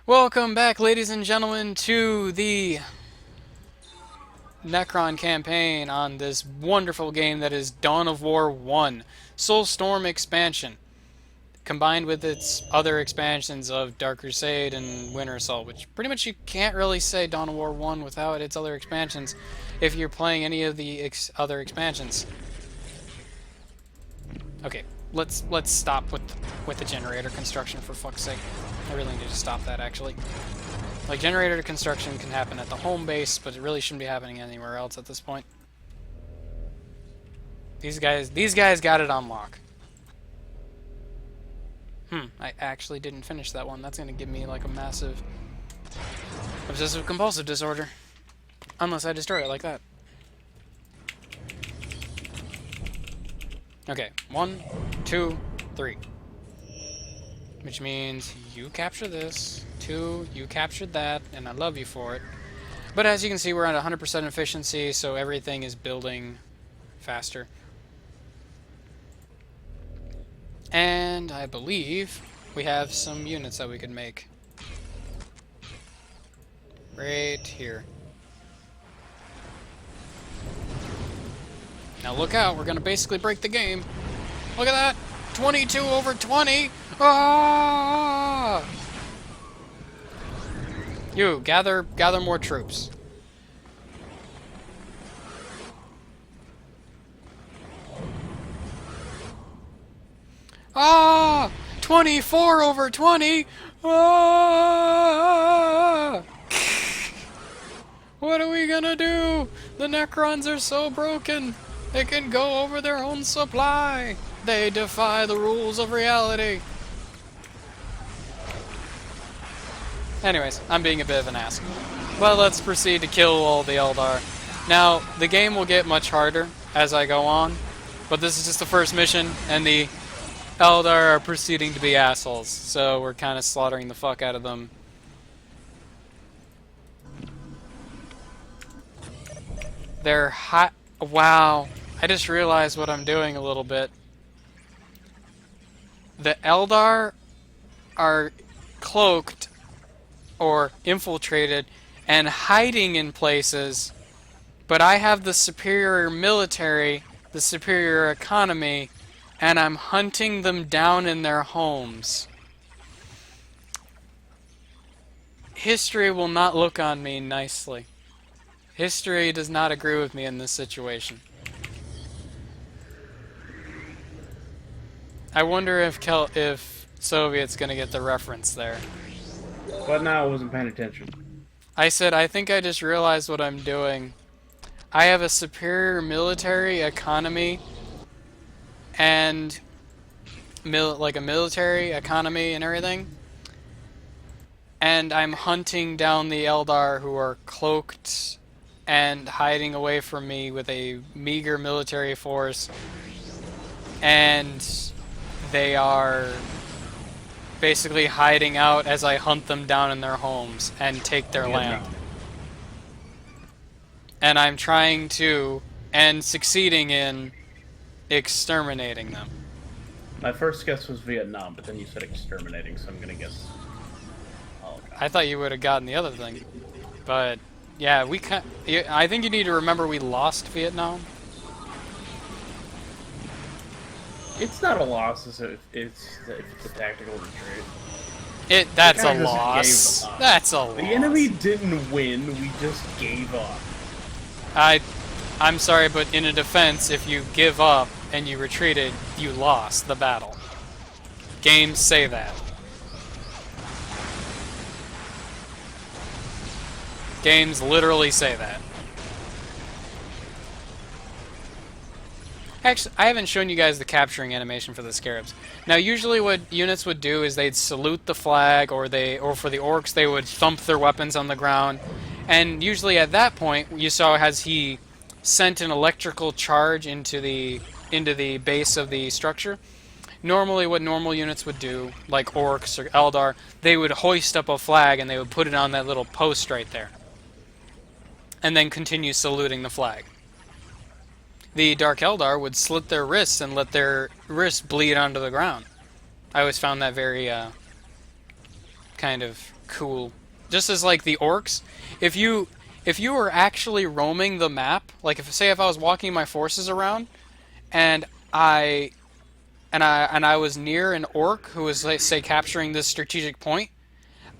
Welcome back, ladies and gentlemen, to the Necron campaign on this wonderful game that is Dawn of War 1, Soulstorm expansion, combined with its other expansions of Dark Crusade and Winter Assault, which pretty much you can't really say Dawn of War 1 without its other expansions if you're playing any of the other expansions. Okay, let's stop with the generator construction, for fuck's sake. I really need to stop that, actually. Like, generator construction can happen at the home base, but it really shouldn't be happening anywhere else at this point. These guys got it on lock. I actually didn't finish that one. That's gonna give me, like, a massive obsessive-compulsive disorder. Unless I destroy it like that. Okay, 1, 2, 3. Which means you capture this, 2, you captured that, and I love you for it. But as you can see, we're at 100% efficiency, so everything is building faster. And I believe we have some units that we could make. Right here. Now look out, we're gonna basically break the game. Look at that! 22 over 20! Ah! You, gather more troops. Ah! 24 over 20! Ah! What are we gonna do? The Necrons are so broken. They can go over their own supply. They defy the rules of reality. Anyways, I'm being a bit of an ass. But let's proceed to kill all the Eldar. Now, the game will get much harder as I go on, but this is just the first mission, and the Eldar are proceeding to be assholes, so we're kind of slaughtering the fuck out of them. They're hot. Wow. I just realized what I'm doing a little bit. The Eldar are cloaked or infiltrated and hiding in places, but I have the superior military, the superior economy, and I'm hunting them down in their homes. History will not look on me nicely. History does not agree with me in this situation. I wonder if Soviet's gonna get the reference there. But no, I wasn't paying attention. I said, I think I just realized what I'm doing. I have a superior military economy and like a military economy and everything. And I'm hunting down the Eldar who are cloaked and hiding away from me with a meager military force. And they are basically hiding out as I hunt them down in their homes and take their land. And I'm trying to, and succeeding in, exterminating them. My first guess was Vietnam, but then you said exterminating, so I'm gonna guess. Oh, God. I thought you would have gotten the other thing. But, yeah, I think you need to remember we lost Vietnam. It's not a loss if it's a tactical retreat. That's a loss. That's a loss. The enemy didn't win, we just gave up. I'm sorry, but in a defense, if you give up and you retreated, you lost the battle. Games say that. Games literally say that. Actually, I haven't shown you guys the capturing animation for the Scarabs. Now, usually what units would do is they'd salute the flag, or for the orcs, they would thump their weapons on the ground. And usually at that point, you saw as he sent an electrical charge into the base of the structure. Normally what normal units would do, like orcs or Eldar, they would hoist up a flag and they would put it on that little post right there. And then continue saluting the flag. The Dark Eldar would slit their wrists and let their wrists bleed onto the ground. I always found that very kind of cool. Just as like the orcs, if you were actually roaming the map, like if I was walking my forces around and I was near an orc who was, like, say, capturing this strategic point,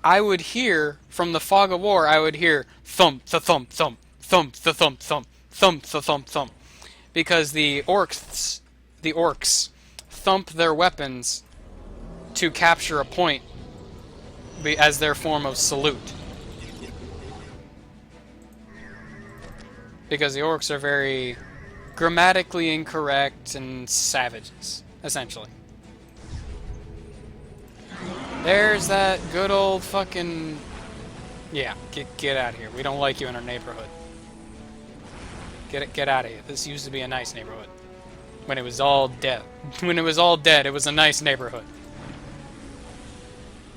I would hear from the fog of war. I would hear thump, the thump, thump, thump, the thump, thump, thump, the thump, thump, because the orcs thump their weapons to capture a point as their form of salute. Because the orcs are very grammatically incorrect and savages, essentially. There's that good old fucking... Yeah, get out of here. We don't like you in our neighborhood. Get out of here. This used to be a nice neighborhood. When it was all dead. When it was all dead, it was a nice neighborhood.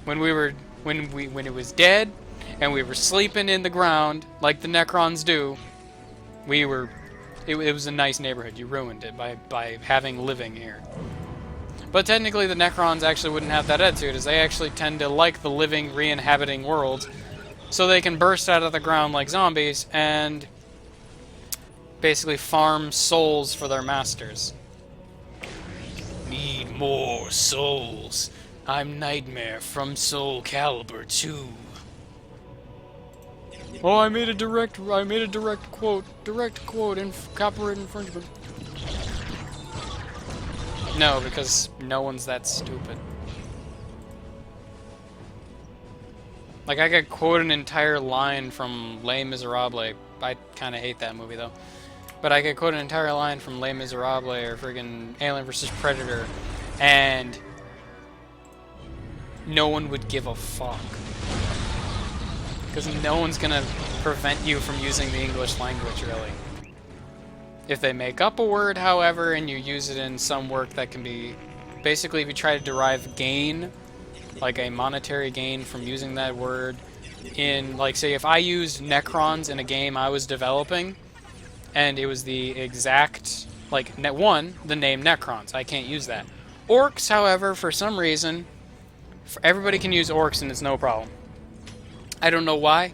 When it was dead, and we were sleeping in the ground, like the Necrons do, it was a nice neighborhood. You ruined it by having living here. But technically the Necrons actually wouldn't have that attitude, as they actually tend to like the living, re-inhabiting world, so they can burst out of the ground like zombies and basically farm souls for their masters. Need more souls. I'm Nightmare from Soul Calibur 2. Oh, I made a direct quote in copyright infringement. No, because no one's that stupid. Like, I could quote an entire line from Les Miserables. I kind of hate that movie, though. But I could quote an entire line from Les Miserables or friggin' Alien vs. Predator, and no one would give a fuck. Because no one's gonna prevent you from using the English language, really. If they make up a word, however, and you use it in some work that can be... Basically, if you try to derive gain, like a monetary gain from using that word in... Like, say, if I used Necrons in a game I was developing, and it was the exact... Like, the name Necrons. I can't use that. Orcs, however, for some reason, everybody can use orcs and it's no problem. I don't know why.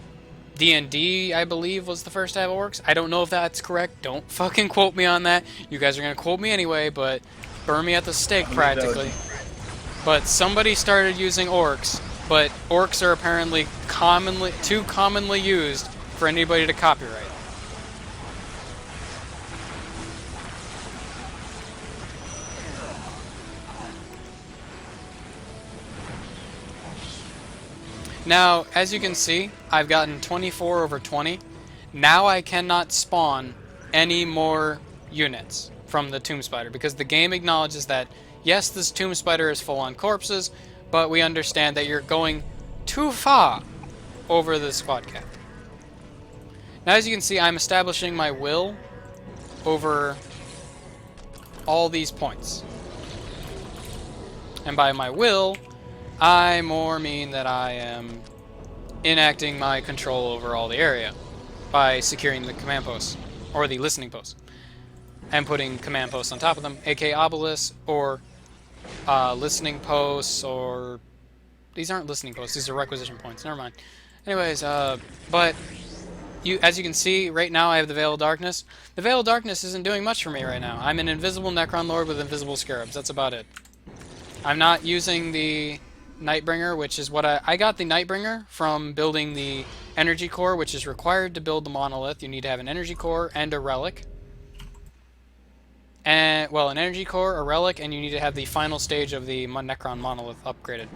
D&D, I believe, was the first to have orcs. I don't know if that's correct. Don't fucking quote me on that. You guys are going to quote me anyway, but burn me at the stake, practically. But somebody started using orcs, but orcs are apparently too commonly used for anybody to copyright. Now, as you can see, I've gotten 24 over 20. Now I cannot spawn any more units from the Tomb Spider, because the game acknowledges that, yes, this Tomb Spider is full on corpses, but we understand that you're going too far over the squad cap. Now, as you can see, I'm establishing my will over all these points. And by my will, I more mean that I am enacting my control over all the area by securing the command posts, or the listening posts, and putting command posts on top of them, aka obelisks, or listening posts, or... These aren't listening posts, these are requisition points, never mind. Anyways, but as you can see, right now I have the Veil of Darkness. The Veil of Darkness isn't doing much for me right now. I'm an invisible Necron Lord with invisible scarabs, that's about it. I'm not using the Nightbringer, which is what I got the Nightbringer from building the energy core, which is required to build the monolith. You need to have an energy core and a relic. And, well, an energy core, a relic, and you need to have the final stage of the Necron monolith upgraded.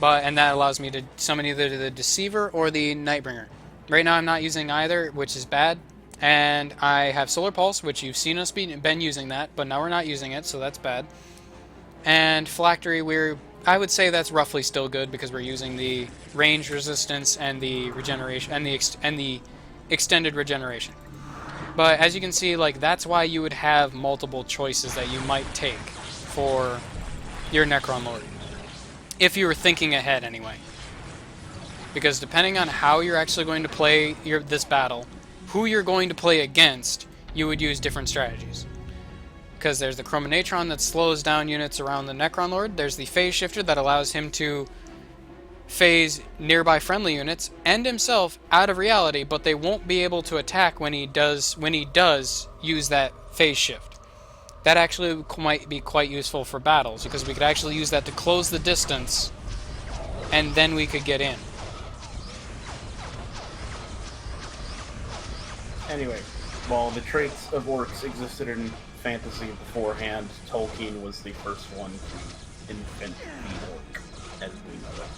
And that allows me to summon either the Deceiver or the Nightbringer. Right now I'm not using either, which is bad. And I have Solar Pulse, which you've seen us been using that, but now we're not using it, so that's bad. And Phylactery, I would say that's roughly still good, because we're using the range resistance and the regeneration and the extended regeneration. But as you can see, like, that's why you would have multiple choices that you might take for your Necron Lord, if you were thinking ahead anyway. Because depending on how you're actually going to play this battle, who you're going to play against, you would use different strategies. Because there's the Chromonatron that slows down units around the Necron Lord. There's the Phase Shifter that allows him to phase nearby friendly units and himself out of reality, but they won't be able to attack when he does use that phase shift. That actually might be quite useful for battles, because we could actually use that to close the distance, and then we could get in. Anyway, while the traits of orcs existed in fantasy beforehand, Tolkien was the first one to invent the orc as we know it.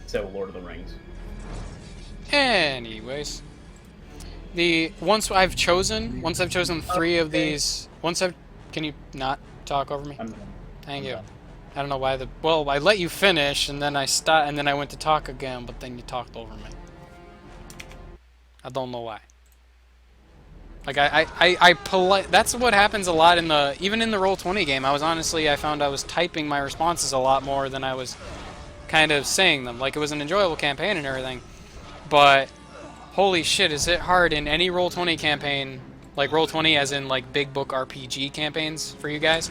So, Lord of the Rings. Anyways, once I've chosen 3 of these. Can you not talk over me? Thank you. I don't know why I let you finish, and then I went to talk again, but then you talked over me. I don't know why. Like that's what happens a lot even in the Roll20 game. I found I was typing my responses a lot more than I was kind of saying them. Like, it was an enjoyable campaign and everything, but holy shit, is it hard in any Roll20 campaign, like Roll20 as in like big book RPG campaigns for you guys.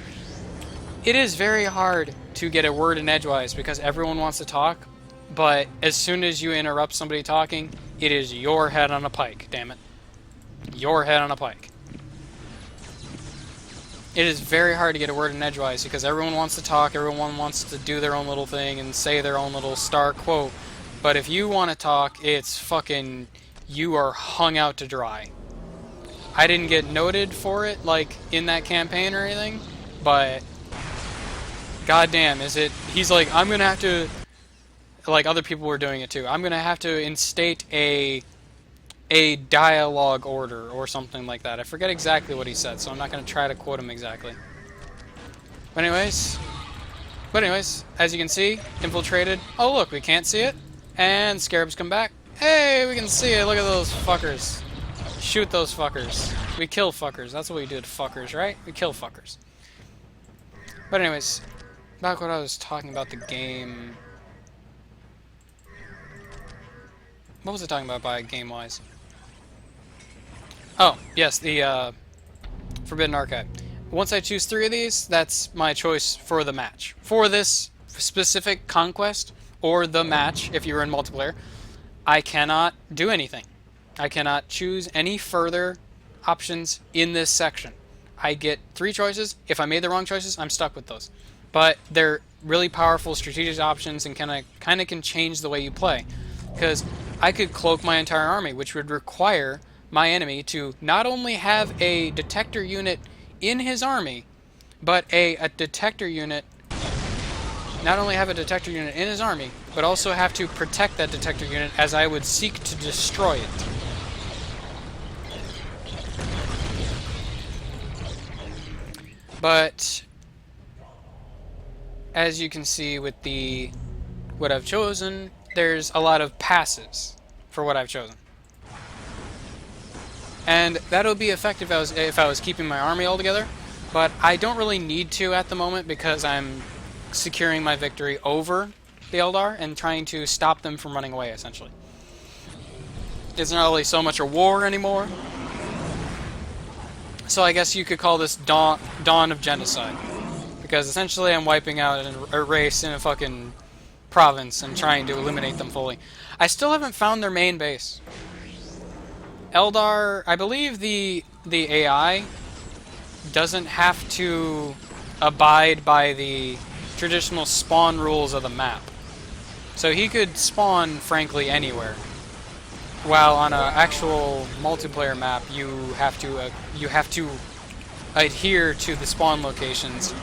It is very hard to get a word in edgewise because everyone wants to talk, but as soon as you interrupt somebody talking, it is your head on a pike, damn it. Your head on a pike. It is very hard to get a word in edgewise because everyone wants to talk, everyone wants to do their own little thing and say their own little star quote. But if you want to talk, it's fucking, you are hung out to dry. I didn't get noted for it, like, in that campaign or anything, but goddamn, he's like, I'm gonna have to, like other people were doing it too, I'm gonna have to instate a dialogue order or something like that. I forget exactly what he said, so I'm not going to try to quote him exactly. But anyways, as you can see, infiltrated. Oh look, we can't see it. And scarabs come back. Hey, we can see it. Look at those fuckers. Shoot those fuckers. We kill fuckers. That's what we do to fuckers, right? We kill fuckers. But anyways, back what I was talking about the game. What was I talking about by game-wise? Oh, yes, the Forbidden Archive. Once I choose 3 of these, that's my choice for the match. For this specific conquest, or the match, if you're in multiplayer, I cannot do anything. I cannot choose any further options in this section. I get 3 choices. If I made the wrong choices, I'm stuck with those. But they're really powerful strategic options and kind of can change the way you play. Because I could cloak my entire army, which would require my enemy to not only have a detector unit in his army, but a detector unit, not only have a detector unit in his army, but also have to protect that detector unit as I would seek to destroy it. But as you can see with what I've chosen, there's a lot of passes for what I've chosen. And that'll be effective if I was keeping my army all together, but I don't really need to at the moment because I'm securing my victory over the Eldar and trying to stop them from running away, essentially. It's not really so much a war anymore. So I guess you could call this dawn of genocide. Because essentially I'm wiping out a race in a fucking province and trying to eliminate them fully. I still haven't found their main base. Eldar, I believe the AI doesn't have to abide by the traditional spawn rules of the map. So he could spawn, frankly, anywhere. While on an actual multiplayer map, you have to adhere to the spawn locations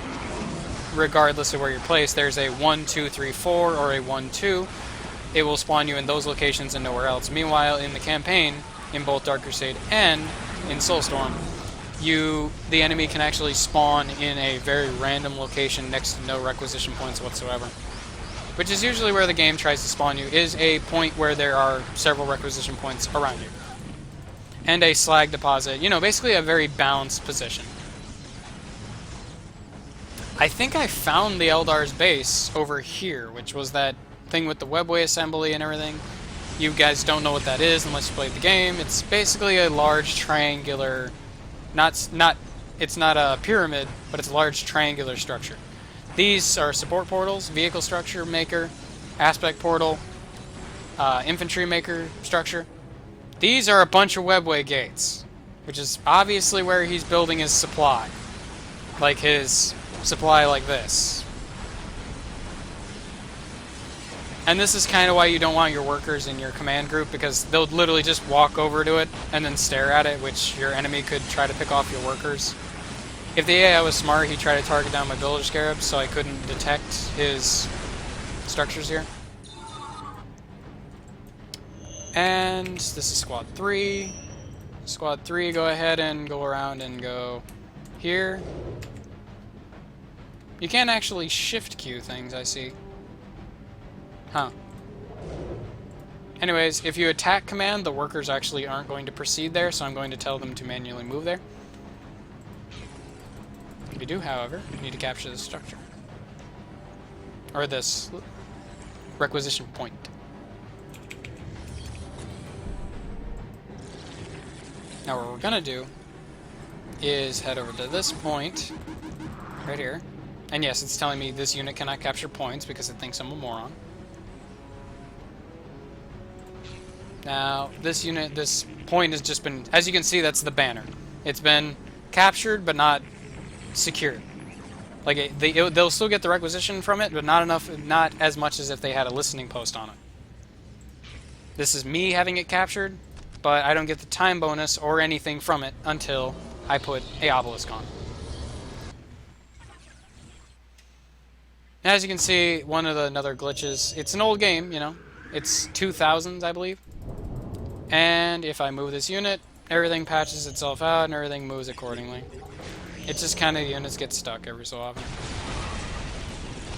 regardless of where you're placed. There's a 1, 2, 3, 4 or a 1, 2. It will spawn you in those locations and nowhere else. Meanwhile, in the campaign, in both Dark Crusade and in Soulstorm, the enemy can actually spawn in a very random location next to no requisition points whatsoever. Which is usually where the game tries to spawn you, is a point where there are several requisition points around you. And a slag deposit. You know, basically a very balanced position. I think I found the Eldar's base over here, which was that thing with the webway assembly and everything. You guys don't know what that is unless you played the game. It's basically a large triangular, it's not a pyramid, but it's a large triangular structure. These are support portals, vehicle structure maker, aspect portal, infantry maker structure. These are a bunch of webway gates, which is obviously where he's building his supply. Like his supply like this. And this is kind of why you don't want your workers in your command group, because they'll literally just walk over to it and then stare at it, which your enemy could try to pick off your workers. If the AI was smart, he'd try to target down my villager scarabs so I couldn't detect his structures here. And this is squad 3. Squad 3, go ahead and go around and go here. You can't actually shift queue things, I see. Huh. Anyways, if you attack command, the workers actually aren't going to proceed there, so I'm going to tell them to manually move there. If you do, however, you need to capture this structure. Or this requisition point. Now what we're gonna do is head over to this point, right here. And yes, it's telling me this unit cannot capture points because it thinks I'm a moron. Now, this unit, this point has just been, as you can see, that's the banner. It's been captured, but not secured. Like, they'll still get the requisition from it, but not enough, not as much as if they had a listening post on it. This is me having it captured, but I don't get the time bonus or anything from it until I put a obelisk on. As you can see, one of the another glitches, it's an old game, you know, it's 2000s, I believe. And if I move this unit, everything patches itself out and everything moves accordingly. It just kind of, units get stuck every so often.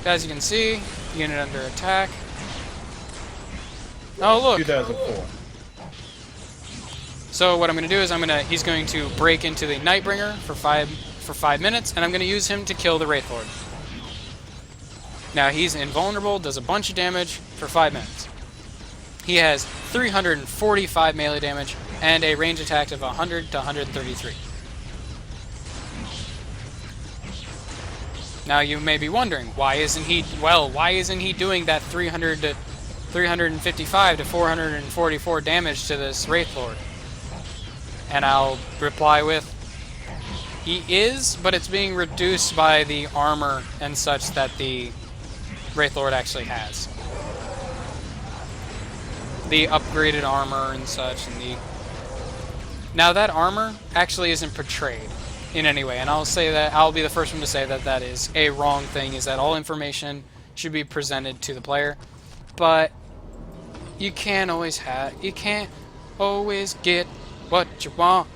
As you can see, unit under attack. Oh look! 2004. So what I'm going to do is he's going to break into the Nightbringer for 5 minutes, and I'm going to use him to kill the Wraith Lord. Now he's invulnerable, does a bunch of damage for 5 minutes. He has 345 melee damage and a range attack of 100 to 133. Now you may be wondering, why isn't he doing that 300 to 355 to 444 damage to this Wraith Lord? And I'll reply with, he is, but it's being reduced by the armor and such that the Wraith Lord actually has. The upgraded armor and such, and now that armor actually isn't portrayed in any way, and I'll be the first one to say that that is a wrong thing, is that all information should be presented to the player, but you can't always get what you want,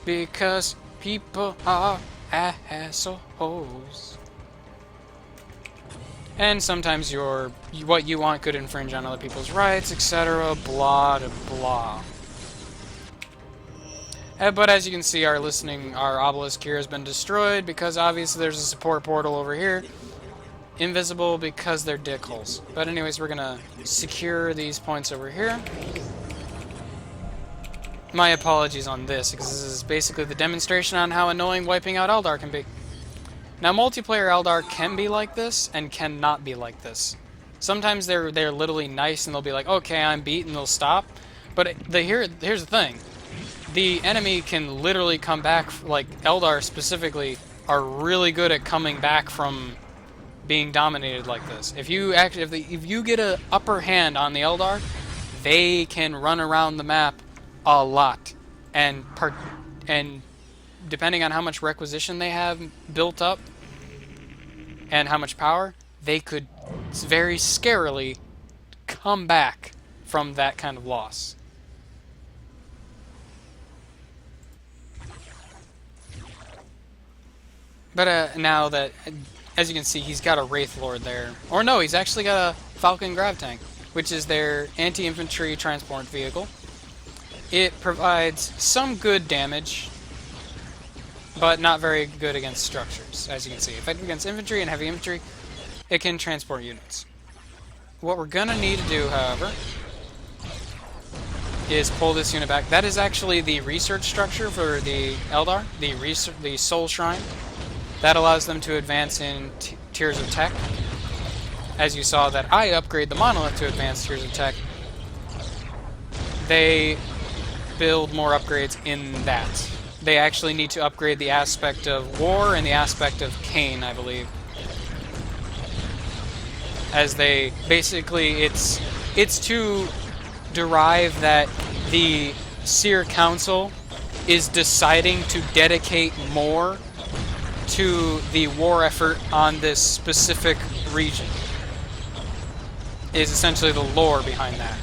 because people are assholes. And sometimes what you want could infringe on other people's rights, etc. Blah blah. But as you can see, our obelisk here has been destroyed because obviously there's a support portal over here. Invisible because they're dickholes. But anyways, we're gonna secure these points over here. My apologies on this, because this is basically the demonstration on how annoying wiping out Eldar can be. Now, multiplayer Eldar can be like this, and cannot be like this. Sometimes they're literally nice, and they'll be like, okay, I'm beat, and they'll stop. But here's the thing. The enemy can literally come back, like Eldar specifically, are really good at coming back from being dominated like this. If you get an upper hand on the Eldar, they can run around the map a lot, and depending on how much requisition they have built up and how much power, they could very scarily come back from that kind of loss. But now that, as you can see, he's got a Wraith Lord there. Or no, he's actually got a Falcon Grav Tank, which is their anti-infantry transport vehicle. It provides some good damage, but not very good against structures, as you can see. Effective against infantry and heavy infantry, it can transport units. What we're going to need to do, however, is pull this unit back. That is actually the research structure for the Eldar, the Soul Shrine. That allows them to advance in tiers of tech. as you saw that I upgrade the monolith to advanced tiers of tech, they build more upgrades in that. They actually need to upgrade the aspect of war and the aspect of Cain, I believe. As they basically, it's to derive that the Seer Council is deciding to dedicate more to the war effort on this specific region. Is essentially the lore behind that.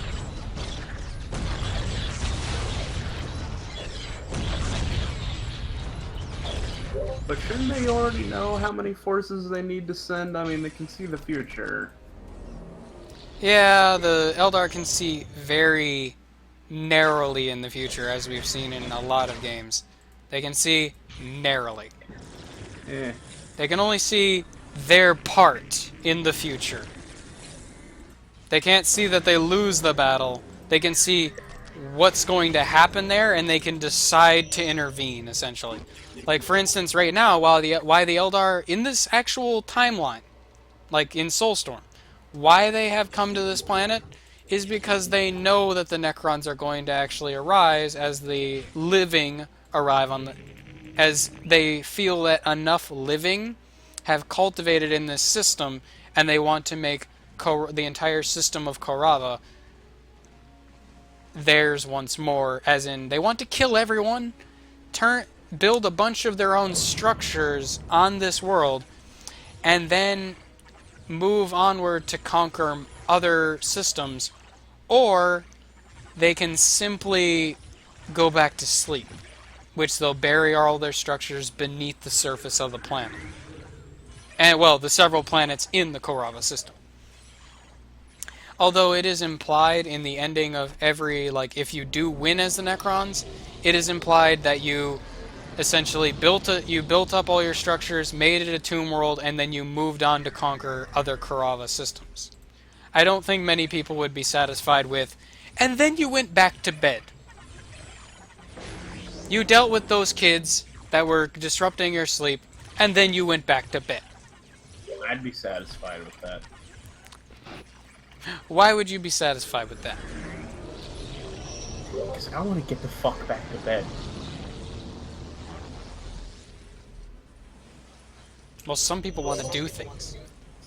But shouldn't they already know how many forces they need to send? I mean, they can see the future. Yeah, the Eldar can see very narrowly in the future, as we've seen in a lot of games. They can see narrowly. Eh. They can only see their part in the future. They can't see that they lose the battle. They can see what's going to happen there, and they can decide to intervene, essentially. Like, for instance, right now, why the Eldar, in this actual timeline, like in Soulstorm, why they have come to this planet is because they know that the Necrons are going to actually arise as the living arrive on the... as they feel that enough living have cultivated in this system, and they want to make the entire system of Korava theirs once more, as in they want to kill everyone, build a bunch of their own structures on this world, and then move onward to conquer other systems, or they can simply go back to sleep, which they'll bury all their structures beneath the surface of the planet. And, well, the several planets in the Korava system. Although it is implied in the ending of every, like, if you do win as the Necrons, it is implied that you essentially built up all your structures, made it a tomb world, and then you moved on to conquer other Korava systems. I don't think many people would be satisfied with, and then you went back to bed. You dealt with those kids that were disrupting your sleep, and then you went back to bed. I'd be satisfied with that. Why would you be satisfied with that? Because I want to get the fuck back to bed. Well, some people want to do things.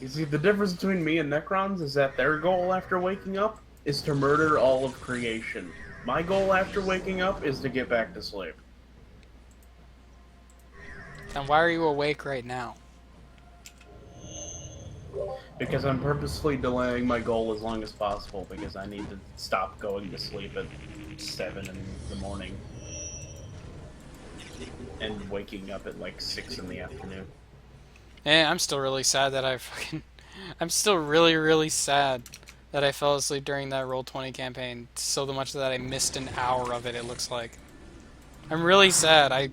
You see, the difference between me and Necrons is that their goal after waking up is to murder all of creation. My goal after waking up is to get back to sleep. Then why are you awake right now? Because I'm purposefully delaying my goal as long as possible, because I need to stop going to sleep at 7 in the morning. And waking up at like 6 in the afternoon. Yeah, I'm still really sad that I'm still really, really sad that I fell asleep during that Roll20 campaign, so much that I missed an hour of it, it looks like. I'm really sad.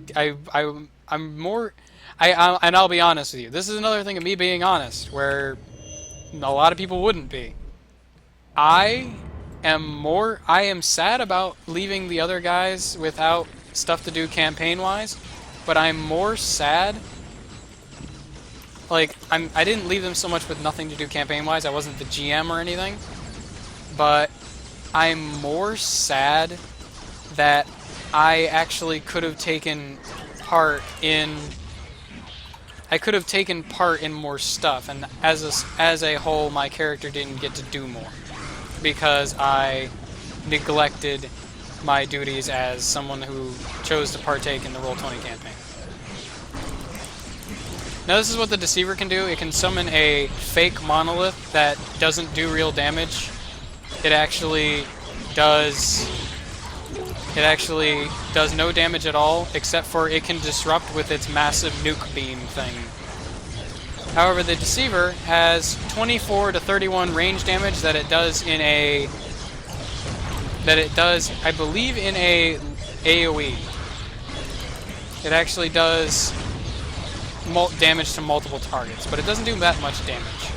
I'm more... and I'll be honest with you. This is another thing of me being honest, where a lot of people wouldn't be. I am sad about leaving the other guys without stuff to do campaign-wise, but I'm more sad... Like, I didn't leave them so much with nothing to do campaign-wise. I wasn't the GM or anything. But I'm more sad that I actually could have taken part in... I could have taken part in more stuff, and as a whole, my character didn't get to do more. Because I neglected my duties as someone who chose to partake in the Roll20 campaign. Now this is what the Deceiver can do. It can summon a fake monolith that doesn't do real damage. It actually does no damage at all, except for it can disrupt with its massive nuke beam thing. However, the Deceiver has 24 to 31 range damage that it does, I believe, in a AoE. It actually does damage to multiple targets, but it doesn't do that much damage.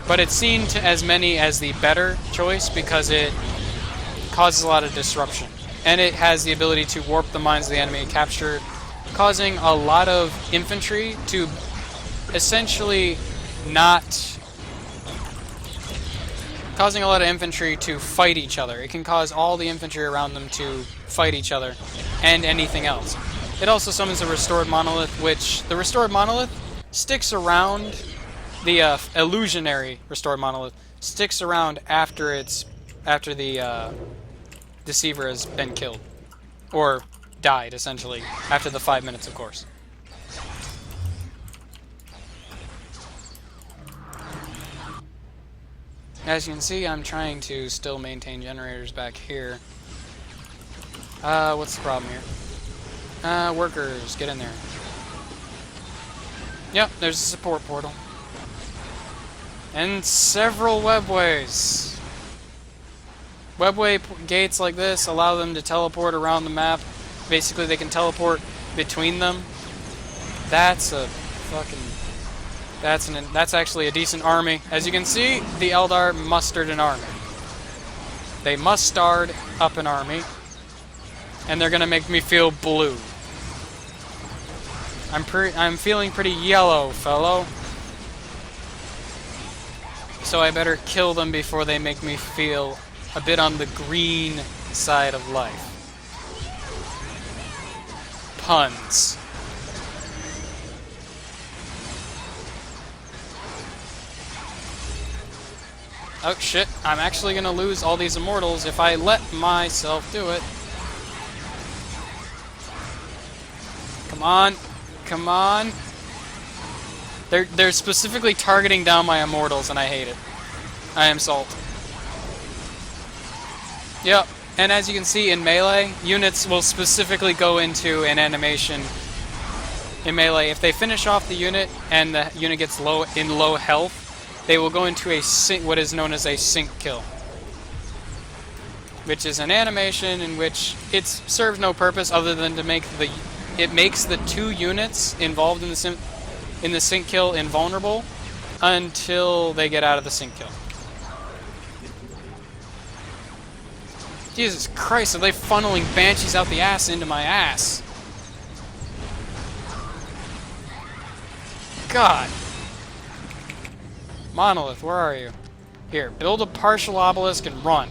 But it's seen as many as the better choice because it causes a lot of disruption. And it has the ability to warp the minds of the enemy, capture, causing a lot of infantry to essentially not causing a lot of infantry to fight each other. It can cause all the infantry around them to fight each other and anything else. It also summons a Restored Monolith, which the Restored Monolith sticks around. The illusionary Restored Monolith sticks around after the Deceiver has been killed. Or died, essentially. After the 5 minutes, of course. As you can see, I'm trying to still maintain generators back here. What's the problem here? Workers, get in there. Yep, there's a support portal. And several webways. Webway gates like this allow them to teleport around the map. Basically, they can teleport between them. That's a fucking... That's actually a decent army. As you can see, the Eldar mustered an army. They mustered up an army. And they're gonna make me feel blue. I'm feeling pretty yellow, fellow. So I better kill them before they make me feel a bit on the green side of life. Puns. Oh shit, I'm actually gonna lose all these immortals if I let myself do it. Come on. Come on. They're specifically targeting down my immortals and I hate it. I am salt. Yep, and as you can see in melee, units will specifically go into an animation in melee. If they finish off the unit and the unit gets low health, they will go into a what is known as a sync kill, which is an animation in which it serves no purpose other than to make it makes the two units involved in the sync kill invulnerable until they get out of the sync kill. Jesus Christ, are they funneling banshees out the ass into my ass? God. Monolith, where are you? Here, build a partial obelisk and run.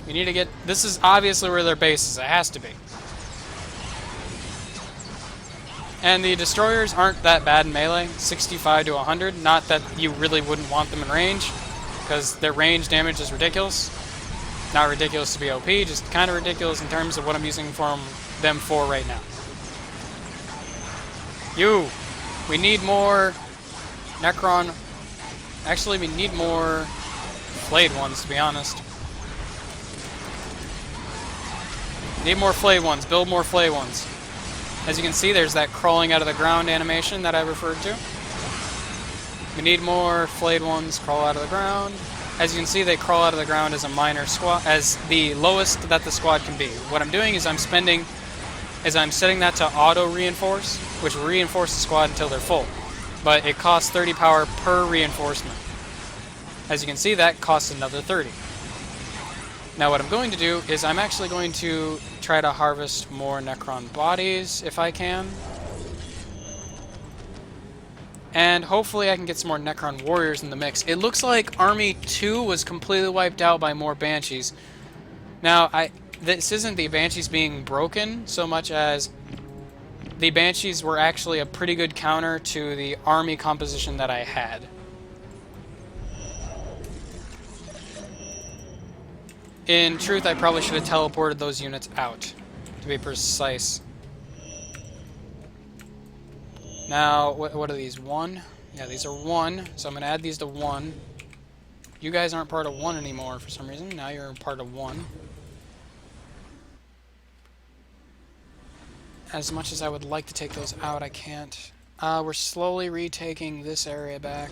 We need to get... This is obviously where their base is. It has to be. And the destroyers aren't that bad in melee. 65 to 100. Not that you really wouldn't want them in range, because their range damage is ridiculous. Not ridiculous to be OP, just kind of ridiculous in terms of what I'm using them for right now. We need more Necron. Actually, we need more flayed ones, to be honest. Need more flayed ones. Build more flayed ones. As you can see, there's that crawling out of the ground animation that I referred to. We need more flayed ones crawl out of the ground. As you can see, they crawl out of the ground as a minor squad, as the lowest that the squad can be. What I'm doing is I'm setting that to auto reinforce, which will reinforce the squad until they're full. But it costs 30 power per reinforcement. As you can see, that costs another 30. Now what I'm going to do is I'm actually going to try to harvest more Necron bodies if I can. And hopefully I can get some more Necron warriors in the mix. It looks like Army 2 was completely wiped out by more Banshees. Now, this isn't the Banshees being broken so much as the Banshees were actually a pretty good counter to the army composition that I had. In truth, I probably should have teleported those units out, to be precise. Now, what are these? 1? Yeah, these are 1, so I'm going to add these to 1. You guys aren't part of 1 anymore for some reason. Now you're part of 1. As much as I would like to take those out, I can't. We're slowly retaking this area back.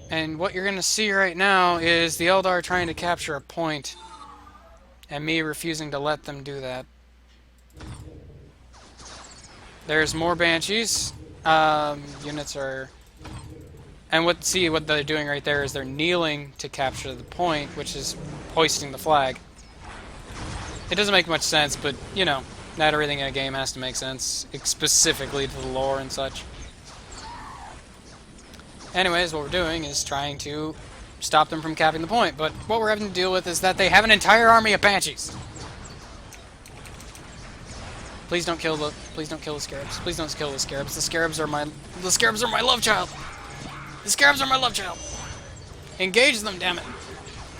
And what you're going to see right now is the Eldar trying to capture a point, and me refusing to let them do that. There's more Banshees. Units are... And what they're doing right there is they're kneeling to capture the point, which is hoisting the flag. It doesn't make much sense, but, you know, not everything in a game has to make sense, specifically to the lore and such. Anyways, what we're doing is trying to stop them from capping the point, but what we're having to deal with is that they have an entire army of banshees. Please don't kill the scarabs. Please don't kill the scarabs. The scarabs are my love child. The scarabs are my love child. Engage them, damn it.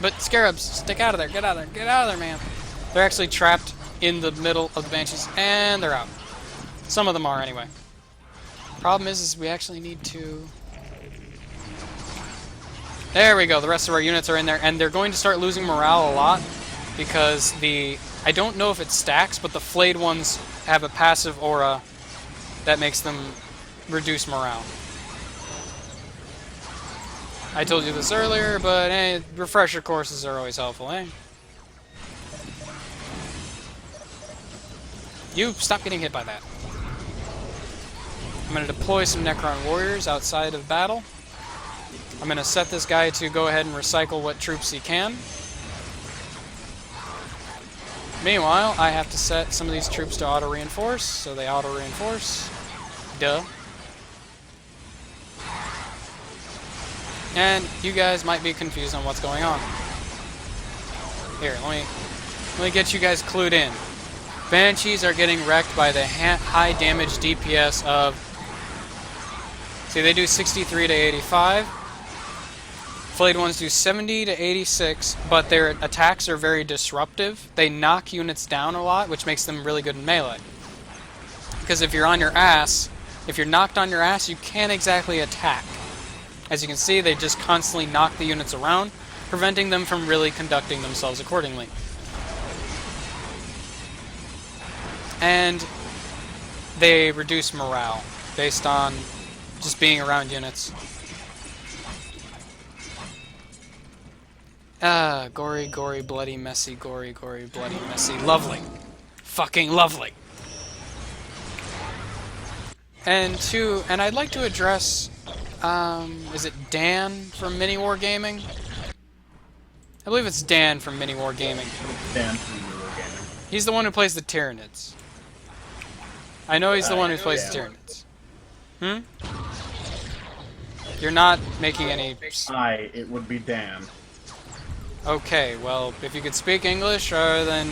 But scarabs, stick out of there. Get out of there. Get out of there, man. They're actually trapped in the middle of the banshees, and they're out. Some of them are, anyway. Problem is we actually need to... There we go. The rest of our units are in there, and they're going to start losing morale a lot because I don't know if it stacks, but the flayed ones have a passive aura that makes them reduce morale. I told you this earlier, but hey, refresher courses are always helpful, eh? You stop getting hit by that. I'm going to deploy some Necron warriors outside of battle. I'm going to set this guy to go ahead and recycle what troops he can. Meanwhile, I have to set some of these troops to auto-reinforce, so they auto-reinforce. Duh. And you guys might be confused on what's going on. Here, let me get you guys clued in. Banshees are getting wrecked by the high damage DPS of... See, they do 63 to 85. Flayed ones do 70 to 86, but their attacks are very disruptive. They knock units down a lot, which makes them really good in melee. Because if you're on your ass, if you're knocked on your ass, you can't exactly attack. As you can see, they just constantly knock the units around, preventing them from really conducting themselves accordingly. And they reduce morale based on just being around units. Ah, gory, gory, bloody, messy, gory, gory, bloody, messy. Lovely. Fucking lovely. And I'd like to address, is it Dan from Mini War Gaming? I believe it's Dan from Mini War Gaming. Dan from Mini War Gaming. He's the one who plays the Tyranids. I know he's the one who plays the Tyranids. Hmm? You're not making any... It would be Dan. Okay, well, if you could speak English other than,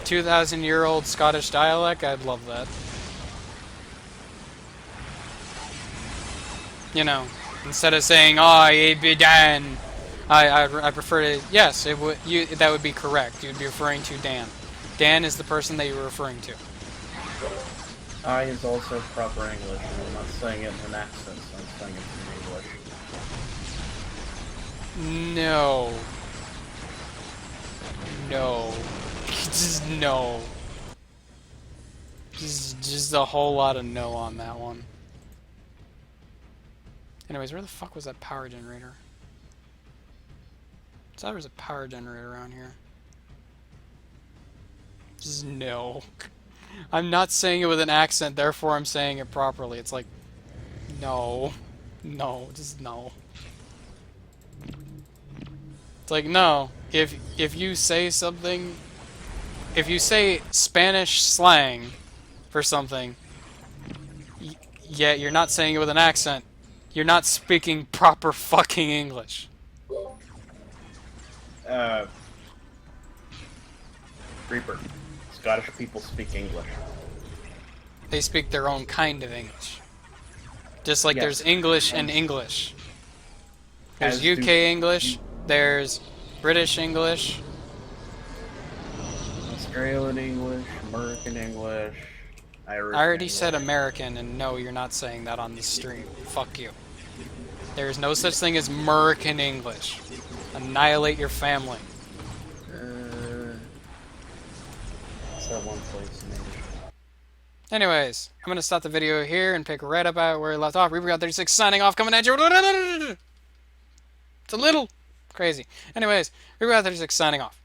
2,000-year-old Scottish dialect, I'd love that. Instead of saying, "Oh, it be Dan," I prefer to. Yes, it would. That would be correct. You'd be referring to Dan. Dan is the person that you're referring to. I is also proper English, and I'm not saying it in an accent, so I'm saying it in English. No. No. Just no. Just a whole lot of no on that one. Anyways, where the fuck was that power generator? I thought there was a power generator around here. Just no. I'm not saying it with an accent, therefore I'm saying it properly. It's like, no. No, just no. It's like, no. If you say something... If you say Spanish slang for something, yet you're not saying it with an accent, you're not speaking proper fucking English. Reaper. Scottish people speak English. They speak their own kind of English. Just like there's English and English. There's UK English, there's British English. Australian English, American English, Irish I already English. said American, and no, you're not saying that on the stream. Fuck you. There is no such thing as American English. Annihilate your family. What's that one place in English? Anyways, I'm going to stop the video here and pick right up at where we left off. Reaper got 36 signing off, coming at you. It's a little crazy. Anyways, Reaper got 36 signing off.